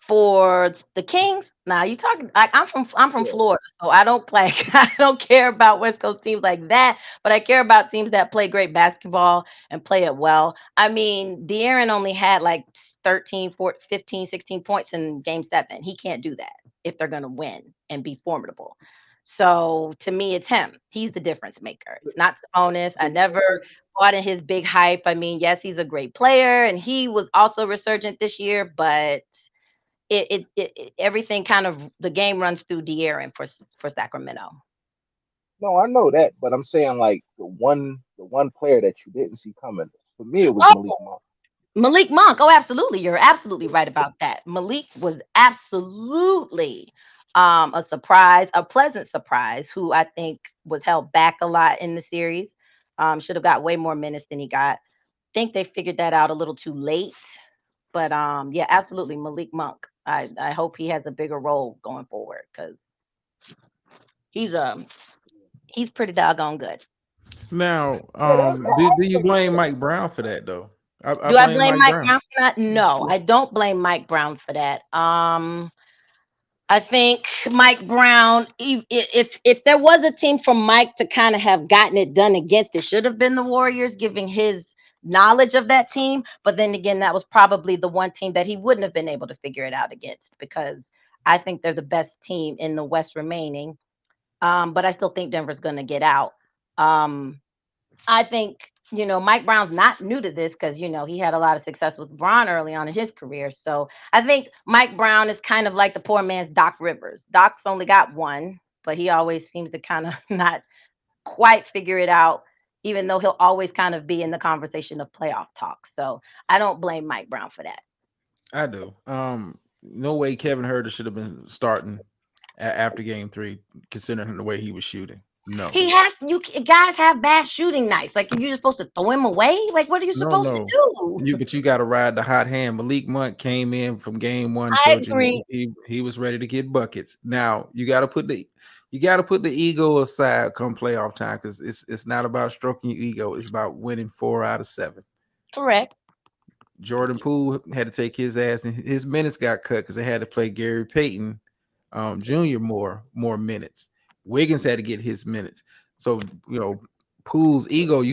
For the Kings, now you talking like I'm from coming. Florida, so I don't play I don't care about West Coast teams like that, but I care about teams that play great basketball and play it well. I mean, De'Aaron only had like 13, 14, 15, 16 points in game 7. He can't do that if they're going to win and be formidable. So to me, it's him. He's the difference maker. Yeah. It's not Sabonis. I But never bought in his big hype. I mean, yes, he's a great player, and he was also resurgent this year, but everything kind of the game runs through De'Aaron for Sacramento. no, I know that, but I'm saying like the one player that you didn't see coming. For me, it was Oh, Malik Monk. Malik Monk. Oh, absolutely. You're absolutely right about that. Malik was absolutely a surprise, a pleasant surprise, who I think was held back a lot in the series. Should have got way more minutes than he got. Think they figured that out a little too late. But yeah, absolutely. Malik Monk. I hope he has a bigger role going forward because he's he's pretty doggone good. now. Yeah, Do you I can blame say Mike Brown for that though? I Do I blame blame Mike Mike Brown. Brown for that? No, I don't blame Mike Brown for that. I think Mike Brown, if there was a team for Mike to kind of have gotten it done against, it should have been the Warriors, giving his knowledge of that team. But then again, that was probably the one team that he wouldn't have been able to figure it out against because I think they're the best team in the West remaining. But I still think Denver's going to get out. Um, I think, Mike Brown's not new to this because, he had a lot of success with Braun early on in his career. So I think Mike Brown is kind of like the poor man's Doc Rivers. Doc's only got one, but he always seems to kind of not quite figure it out, even though he'll always kind of be in the conversation of playoff talk. So I don't blame Mike Brown for that. I do. No way Kevin Herter should have been starting after game 3, considering the way he was shooting. No, Guys have bad shooting nights. Like, you're supposed to throw him away. Like, what are you no, supposed to no. do? But you got to ride the hot hand. Malik Monk came in from game 1, I showed you agree. he was ready to get buckets. Now you got to put the ego aside come playoff time because it's not about stroking your ego. It's about winning 4 out of 7. Correct. Jordan Poole had to take his ass, and his minutes got cut because they had to play Gary Payton Jr. more minutes. Wiggins had to get his minutes. So Poole's ego,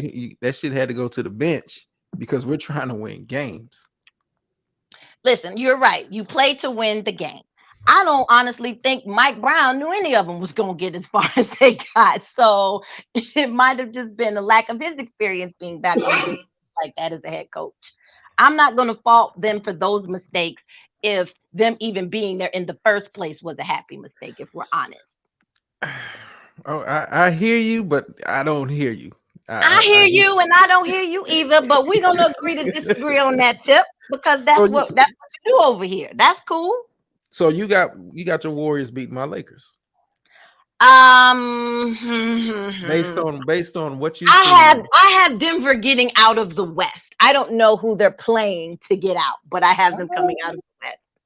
that shit had to go to the bench because we're trying to win games. Listen, you're right. You play to win the game. I don't honestly think Mike Brown knew any of them was going to get as far as they got. So it might have just been a lack of his experience being back on the bench like that as a head coach. I'm not going to fault them for those mistakes if them even being there in the first place was a happy mistake, if we're honest. Oh, I hear you, but I don't hear you. I hear you and I don't hear you either, but we're going to agree to disagree on that tip because so that's what we do over here. That's cool. so you got your Warriors beating my Lakers Um, based on what you've I seen. have Denver getting out of the West. I don't know who they're playing to get out, but I have them coming out of the West.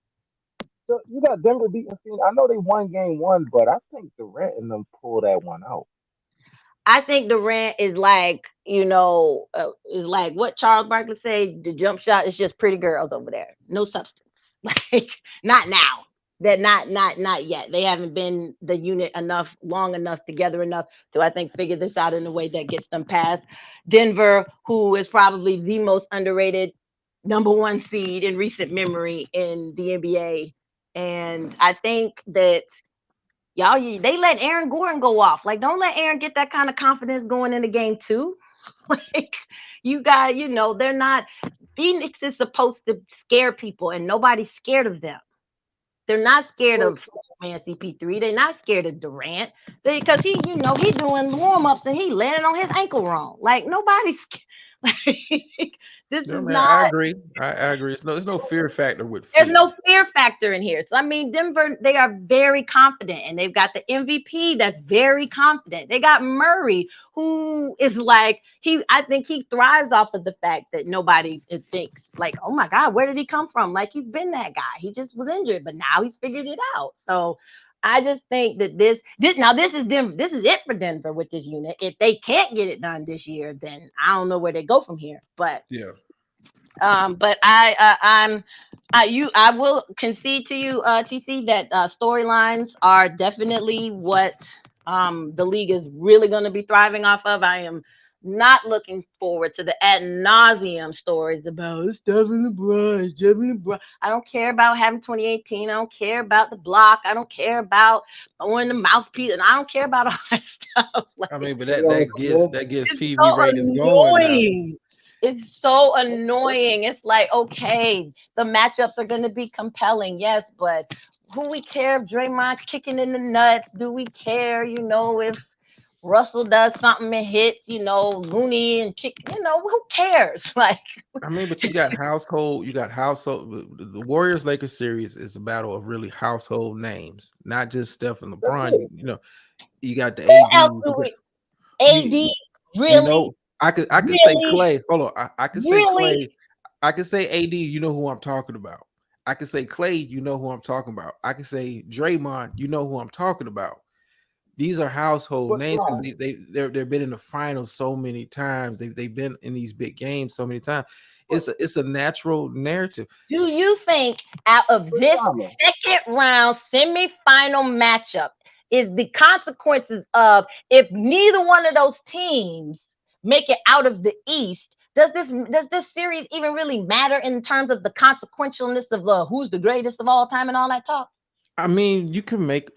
So you got Denver beating Phoenix. I know they won game 1, but I think Durant and them pull that one out. I think Durant is like, is like what Charles Barkley said, the jump shot is just pretty girls over there. No substance. Like, not now. They're not yet. They haven't been the unit long enough, together enough to, I think, figure this out in a way that gets them past Denver, who is probably the most underrated #1 seed in recent memory in the NBA. And I think that they let Aaron Gordon go off. Like, don't let Aaron get that kind of confidence going into game 2. Like, you guys, they're not. Phoenix is supposed to scare people, and nobody's scared of them. They're not scared Well, of man CP3. They're not scared of Durant because he doing warm ups and he landing on his ankle wrong. Like, nobody's. This Yeah, is man, I not. agree. I agree. It's no fear factor with There's fear. no fear factor in here. So I mean, Denver, they are very confident, and they've got the MVP that's very confident. They got Murray, who is like he. I think he thrives off of the fact that nobody thinks like, oh my God, where did he come from? Like he's been that guy. He just was injured, but now he's figured it out. So I just think that this is Denver. This is it for Denver with this unit. If they can't get it done this year, then I don't know where they go from here. But Yeah. but I will concede to you, TC, that storylines are definitely what the league is really going to be thriving off of. I am not looking forward to the ad nauseum stories about it's Devin LeBron. I don't care about having 2018. I don't care about the block. I don't care about throwing the mouthpiece, and I don't care about all that stuff. I Like mean, but Hey, Smith. that gets it's TV so ratings going now. annoying. It's so annoying. It's like, okay, the matchups are going to be compelling, yes, but who we care if Draymond kicking in the nuts? Do we care, if Russell does something and hits, Looney and kick, who cares? Like, I mean, but you got household. The Warriors Lakers series is a battle of really household names, not just Steph and That's LeBron. it. You got the who else AD. do we? You AD, you really? know, I could say Really? Clay. Hold on, I could say Really? Clay. I could say AD. You know who I'm talking about. I could say Clay. You know who I'm talking about. I could say Draymond. You know who I'm talking about. These are household But names because Rob, they've been in the finals so many times. They've been in these big games so many times. but, It's a natural narrative. Do you think out of but this Drama. second round semifinal matchup is the consequences of if neither one of those teams make it out of the East? Does this series even really matter in terms of the consequentialness of who's the greatest of all time and all that talk? I mean, you can make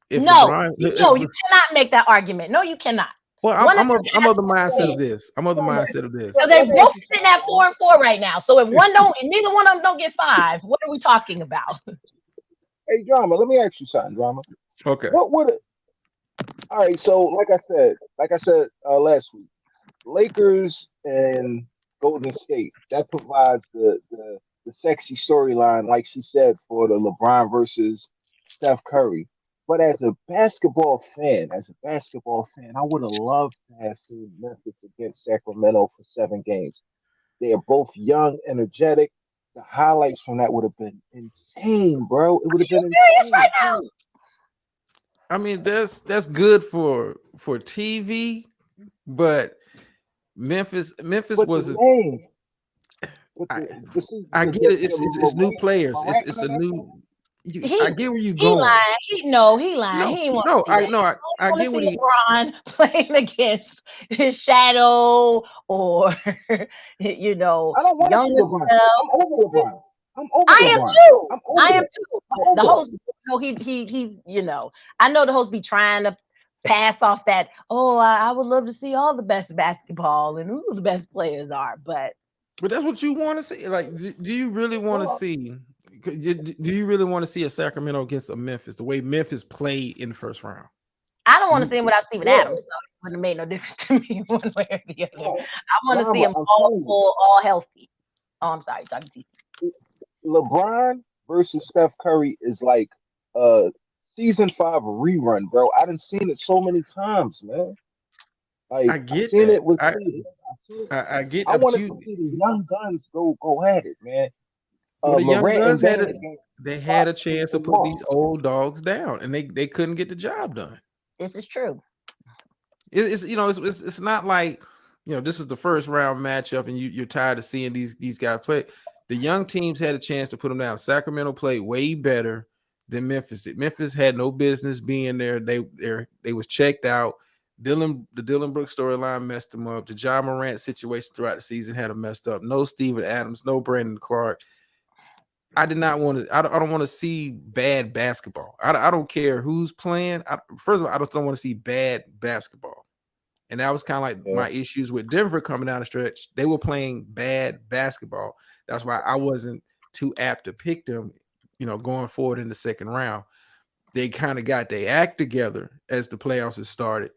if No, LeBron. no, you cannot make that argument. No, you cannot. Well, One of them I'm has of the to mindset of win. this. I'm of the mindset of So this. they Let me both ask you sitting something, at Drama. 4-4 right now. So if one don't, and neither one of them don't get 5, what are we talking about? Hey, Drama, let me ask you something, Drama. Okay. What would it? All right, so like I said last week, Lakers and Golden State, that provides the sexy storyline, like she said, for the LeBron versus Steph Curry. But as a basketball fan, I would have loved to have seen Memphis against Sacramento for 7 games. They are both young, energetic. The highlights from that would have been insane, bro. It would have been Serious right insane. now? I mean, that's good for TV, but Memphis But the wasn't. name, with I the see, I get it. the It's new Morant, players. Morant It's a connection. new. I He get where you're he going. lying. He lying. No, He ain't want to no, see that. I Want to get what see he. LeBron playing against his shadow or you know I don't want to see younger LeBron. self. I'm over LeBron. I'm over I am LeBron. too. I'm I over am it. too. I'm But the over it. host, he's I know the host be trying to pass off that. Oh, I would love to see all the best basketball and who the best players are, but But that's what you want to see. Like, do you really want to Well, see? Do you really want to see a Sacramento against a Memphis the way Memphis played in the first round? I don't want to You- see him without Steven yeah, Adams. So it wouldn't have made no difference to me one way or the other. yeah. I want to see Drama. him I'm all telling you, full, all healthy. Oh, I'm sorry, talking to you. LeBron versus Steph Curry is like a season 5 rerun, bro. I done seen it so many times, man. I Like I get seen that. it with Cleveland. I seen it. I get I up to wanted to you. see the young guns go at it, man. Well, the young Morant and guns Bam against they had Fox a chance to and put Moss. these old dogs down, and they couldn't get the job done. This is true. It's it's not like this is the first round matchup, and you're tired of seeing these guys play. The young teams had a chance to put them down. Sacramento played way better than Memphis. Memphis had no business being there. They was checked out. The Dylan Brooks storyline messed them up. The John Morant situation throughout the season had them messed up. No Steven Adams, no Brandon Clark. I did not want to. I don't want to see bad basketball. I don't care who's playing. First of all, I don't want to see bad basketball. And that was kind of like Yeah, my issues with Denver coming down the stretch. They were playing bad basketball. That's why I wasn't too apt to pick them, going forward in the second round. They kind of got their act together as the playoffs had started.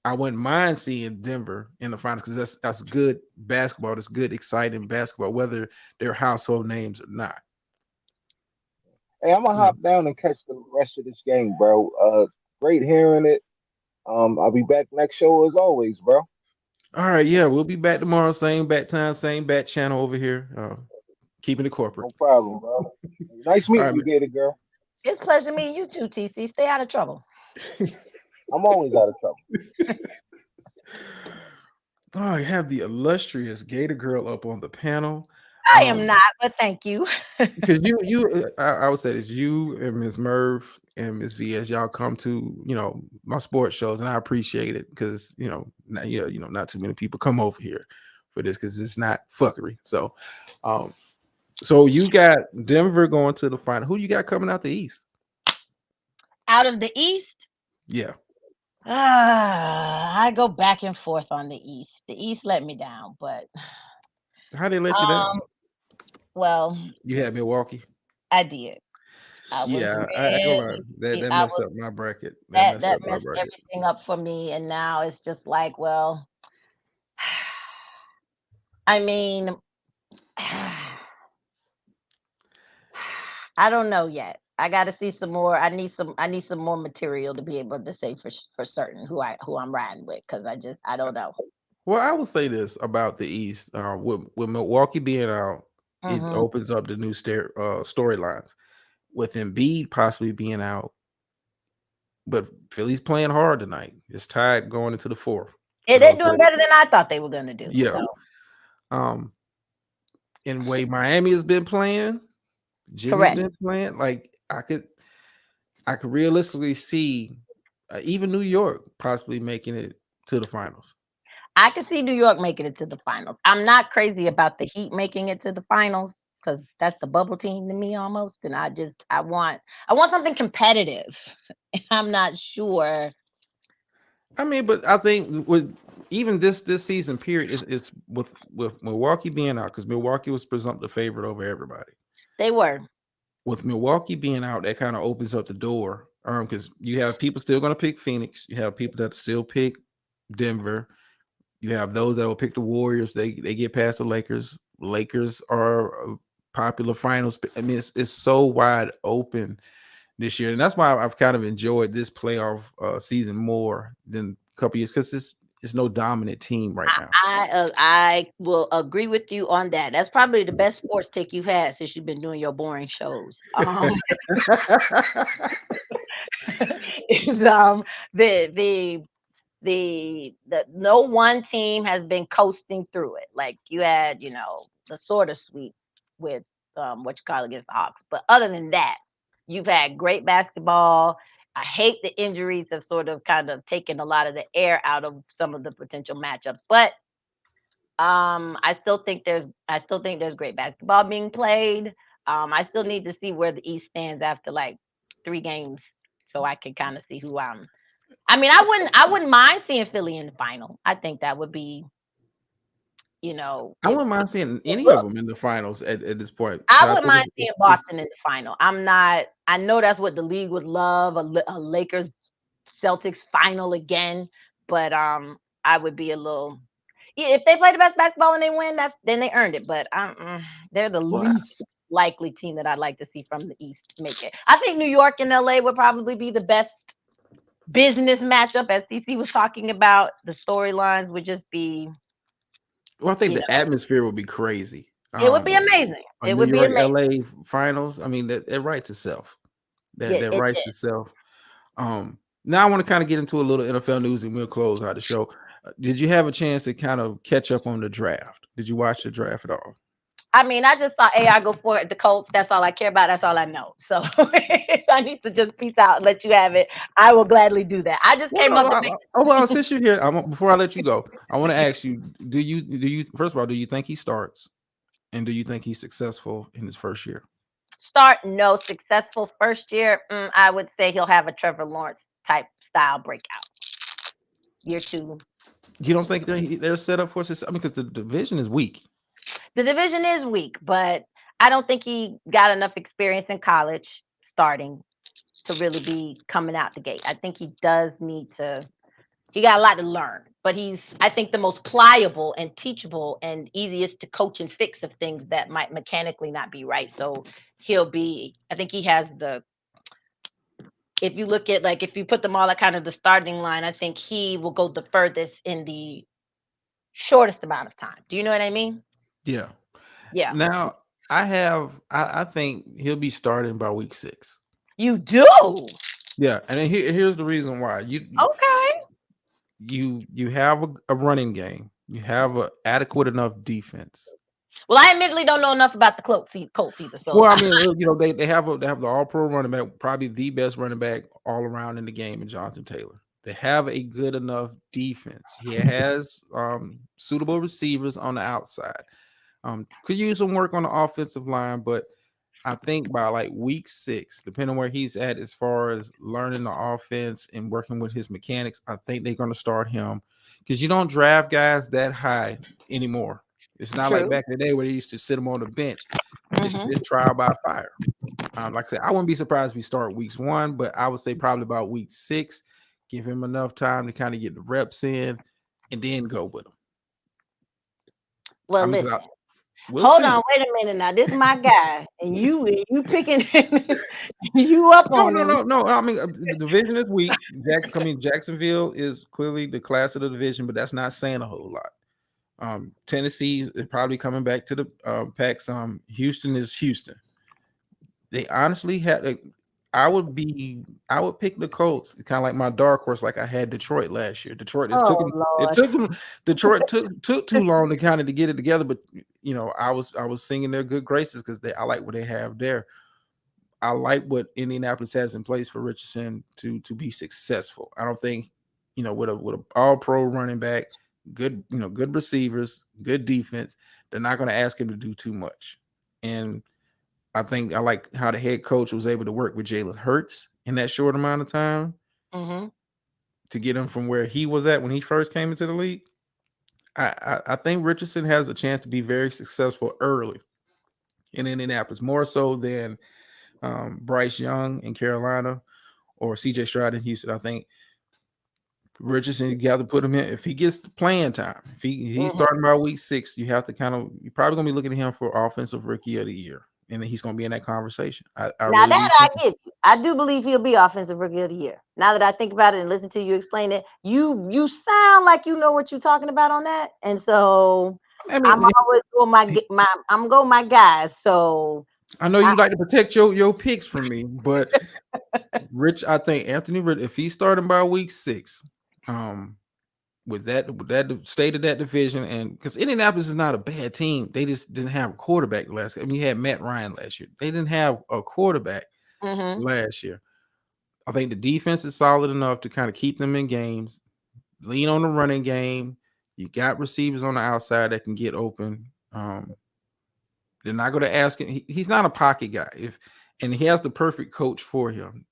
I wouldn't mind seeing Denver in the final because that's good basketball. That's good, exciting basketball, whether they're household names or not. Hey, I'm gonna You know. hop down and catch the rest of this game, bro. Great hearing it. I'll be back next show as always, bro. All right, yeah, we'll be back tomorrow. Same bat time, same bat channel over here. Keeping it corporate. No problem, bro. Nice All meeting right, you, Gator girl. It's a pleasure meeting you too, TC. Stay out of trouble. man. I'm always out of trouble. Oh, I have the illustrious Gator Girl up on the panel. I am not, but thank you. Because I would say it's you and Ms. Merv and Ms. V as y'all come to my sports shows, and I appreciate it because not too many people come over here for this because it's not fuckery. So, so you got Denver going to the final. Who you got coming out the East? Out of the East, Yeah, I go back and forth on the East. The East let me down, but how they let you down? well, You had Milwaukee. I did. I was Yeah, I ain't gonna lie. That I messed was up my bracket. That that messed that up my messed bracket. everything up for me, and now it's just like, well, I mean, I don't know yet. I got to see some more. I need some more material to be able to say for certain who I'm riding with because I don't know. Well, I will say this about the East. With Milwaukee being out, it Hmm. opens up the new storylines. With Embiid possibly being out, but Philly's playing hard tonight. It's tied going into the fourth. For They're those, doing better than I thought they were going to do. yeah. So Um, in way Miami has been playing, Jimmy's correct. been playing. Like I could realistically see even New York possibly making it to the finals. I could see New York making it to the finals. I'm not crazy about the Heat making it to the finals because that's the bubble team to me almost. And I want something competitive. I'm not sure. I mean, but I think with even this season period is with Milwaukee being out because Milwaukee was presumptive favorite over everybody. They were. With Milwaukee being out, that kind of opens up the door. Because you have people still going to pick Phoenix, you have people that still pick Denver, you have those that will pick the Warriors. They get past the Lakers. Lakers are a popular finals. I mean, it's so wide open this year, and that's why I've kind of enjoyed this playoff season more than a couple years because it's no dominant team right now. I will agree with you on that. That's probably the best sports take you've had since you've been doing your boring shows. Is the the the no one team has been coasting through it. Like you had, the sort of sweep with what you call against the Hawks. But other than that, you've had great basketball. I hate the injuries have sort of kind of taken a lot of the air out of some of the potential matchups. But I still think there's great basketball being played. I still need to see where the East stands after like 3 games so I can kind of see who I'm. I mean, I wouldn't mind seeing Philly in the final. I think that would be, I it, wouldn't mind seeing it any of look. them in the finals at this point. I So I wouldn't think mind seeing it's Boston in the final. I'm not. I know that's what the league would love a Lakers Celtics final again, but I would be a little. Yeah, if they play the best basketball and they win, then they earned it. But they're the well, least likely team that I'd like to see from the East make it. I think New York and LA would probably be the best business matchup, as TC was talking about. The storylines would just be, I think you the know, atmosphere would be crazy. it would be amazing. A It New would be York amazing. LA finals. I mean, that it writes itself. Yeah, That it writes did. itself. Now I want to kind of get into a little NFL news and we'll close out the show. Did you have a chance to kind of catch up on the draft? Did you watch the draft at all? I mean, I just saw AI go for it. The Colts. That's all I care about. That's all I know. So if I need to just peace out and let you have it, I will gladly do that. I just Well, came up to make. well, since you're here, before I let you go, I want to ask you: do you first of all, do you think he starts, and do you think he's successful in his first year? Start no successful first year. I would say he'll have a Trevor Lawrence type style breakout. Year 2. You don't think they're set up for success? I mean, because the division is weak. The division is weak, but I don't think he got enough experience in college starting to really be coming out the gate. I think he does need to He got a lot to learn, but he's, I think, the most pliable and teachable and easiest to coach and fix of things that might mechanically not be right. So he'll be, I think he has the, if you look at, like, if you put them all at kind of the starting line, I think he will go the furthest in the shortest amount of time. Do you know what I mean? Yeah. Yeah. Now I think he'll be starting by week 6. You do? Yeah, and then here's the reason why. Okay. You have a running game. You have a adequate enough defense. Well, I admittedly don't know enough about the Colts either. So Well, I mean, they have the all-pro running back, probably the best running back all around in the game, in Jonathan Taylor. They have a good enough defense. He has suitable receivers on the outside. Could use some work on the offensive line, but I think by like week 6, depending on where he's at as far as learning the offense and working with his mechanics, I think they're going to start him, because you don't draft guys that high anymore. It's not like true. back in the day where they used to sit them on the bench. Hmm. It's trial by fire. Like I said, I wouldn't be surprised if we start weeks 1, but I would say probably about week 6, give him enough time to kind of get the reps in, and then go with him. Well, I mean, listen. we'll Hold see. on, wait a minute now. This is my guy, and you picking you up No, on no, him. no, no. I mean, the division is weak. Jacksonville is clearly the class of the division, but that's not saying a whole lot. Tennessee is probably coming back to the packs. Houston is Houston. They honestly had. I would pick the Colts, kind of like my dark horse, like I had Detroit last year. Detroit, Oh Lord. Detroit took too long to kind of to get it together, but I was singing their good graces because I like what they have there. I like what Indianapolis has in place for Richardson to be successful. I don't think, with a all pro running back, good receivers, good defense, they're not going to ask him to do too much. And I think I like how the head coach was able to work with Jalen Hurts in that short amount of time Mm-hmm. to get him from where he was at when he first came into the league. I think Richardson has a chance to be very successful early in Indianapolis, more so than Bryce Young in Carolina or CJ Stroud in Houston. I think Richardson, you got to put him in. If he gets the playing time, if he's Mm-hmm. starting by week 6, you have to you're probably going to be looking at him for offensive rookie of the year. And then he's going to be in that conversation. I Now really that do I think. get you. I do believe he'll be offensive rookie of the year. Now that I think about it and listen to you explain it, you sound like you know what you're talking about on that. And so I I'm mean, always going I'm going my guys. So I know I, you like to protect your picks from me, but I think Anthony Rich, if he's starting by week 6, with that state of that division, and because Indianapolis is not a bad team, they just didn't have a quarterback last. I mean, you had Matt Ryan last year. They didn't have a quarterback mm-hmm. last year. I think the defense is solid enough to kind of keep them in games. Lean on the running game. You got receivers on the outside that can get open. They're not going to ask him. He's not a pocket guy. And he has the perfect coach for him.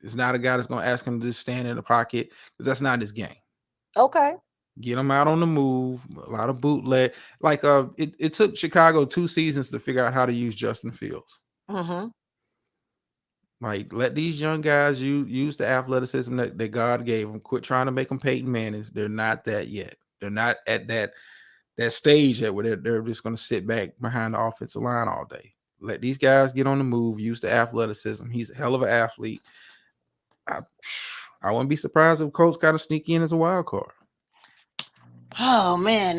It's not a guy that's going to ask him to just stand in the pocket, because that's not his game. Okay. Get him out on the move. A lot of bootleg. Like it took Chicago 2 seasons to figure out how to use Justin Fields. Mm-hmm. Like, let these young guys use the athleticism that God gave them. Quit trying to make them Peyton Mannings. They're not that yet. They're not at that stage yet where they're just going to sit back behind the offensive line all day. Let these guys get on the move. Use the athleticism. He's a hell of an athlete. I wouldn't be surprised if Colts got to sneak in as a wild card. Oh man,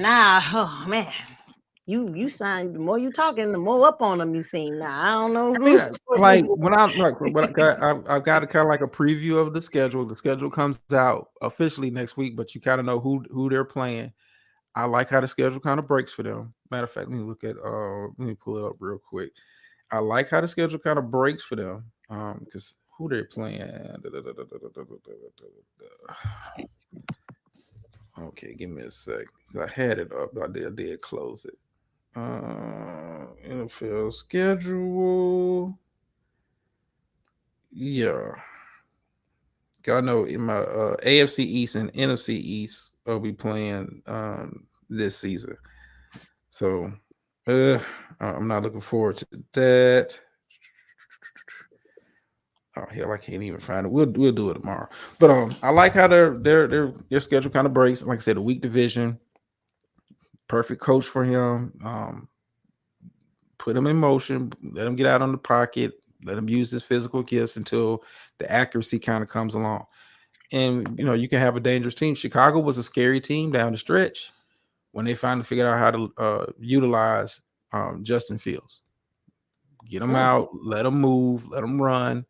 you sound, the more you talking, the more up on them you seem. Now I don't know. I mean, like I've got a kind of like a preview of the schedule. The schedule comes out officially next week, but you kind of know who they're playing. I like how the schedule kind of breaks for them. Matter of fact, let me pull it up real quick. I like how the schedule kind of breaks for them. Because who they're playing. Okay, give me a sec. I had it up, but I did close it. NFL schedule. Yeah. I know in my AFC East and NFC East will be playing this season. So I'm not looking forward to that. Oh hell, I can't even find it. We'll do it tomorrow. But I like how their schedule kind of breaks. Like I said, a weak division, perfect coach for him. Put him in motion, let him get out on the pocket, let him use his physical gifts until the accuracy kind of comes along. And you can have a dangerous team. Chicago was a scary team down the stretch when they finally figured out how to utilize Justin Fields. Get him out, let him move, let him run.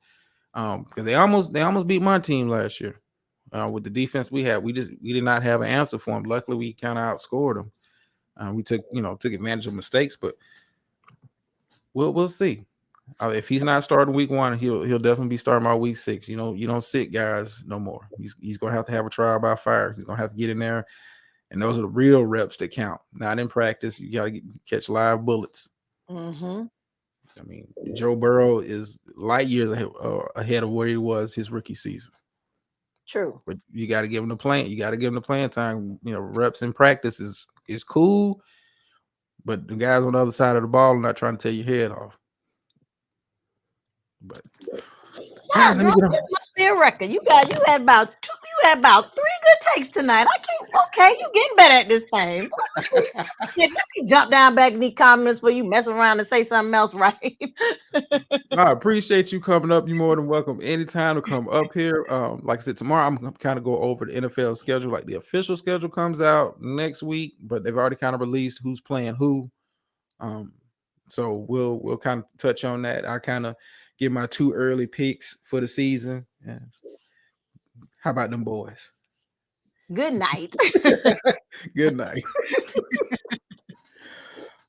Because they almost beat my team last year. With the defense we had, we did not have an answer for him. Luckily, we kind of outscored them. We took advantage of mistakes, but we'll see. If he's not starting week 1, he'll definitely be starting by week 6. You don't sit guys no more. He's gonna have to have a trial by fire. He's gonna have to get in there, and those are the real reps that count. Not in practice. You gotta catch live bullets. Mm-hmm. I mean, Joe Burrow is light years ahead of where he was his rookie season. True. But you got to give him the plan. You got to give him the playing time. Reps in practice is cool, but the guys on the other side of the ball are not trying to tear your head off. But let me get on. This must be a record. You had about 3 good takes tonight. I can't. Okay, you getting better at this time. Yeah, you jump down back in the comments where you mess around and say something else, right? I appreciate you coming up. You're more than welcome anytime to come up here. Like I said, tomorrow I'm gonna kind of go over the NFL schedule. Like the official schedule comes out next week, but they've already kind of released who's playing who. So we'll kind of touch on that. I kind of give my 2 early picks for the season. Yeah. How about them boys? Good night. Good night.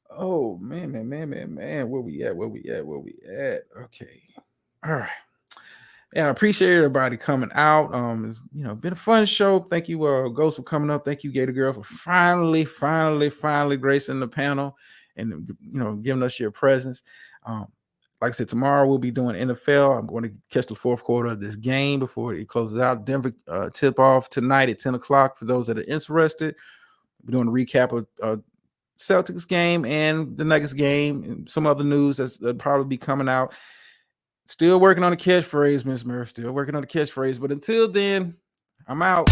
Oh man. Where we at? Okay. All right. Yeah, I appreciate everybody coming out. It's been a fun show. Thank you, Ghost, for coming up. Thank you, Gator Girl, for finally gracing the panel and giving us your presence. Like I said, tomorrow we'll be doing NFL. I'm going to catch the 4th quarter of this game before it closes out. Denver tip off tonight at 10 o'clock for those that are interested. We're doing a recap of Celtics game and the Nuggets game and some other news that'll probably be coming out. Still working on the catchphrase, Miss Murph. Still working on the catchphrase. But until then, I'm out.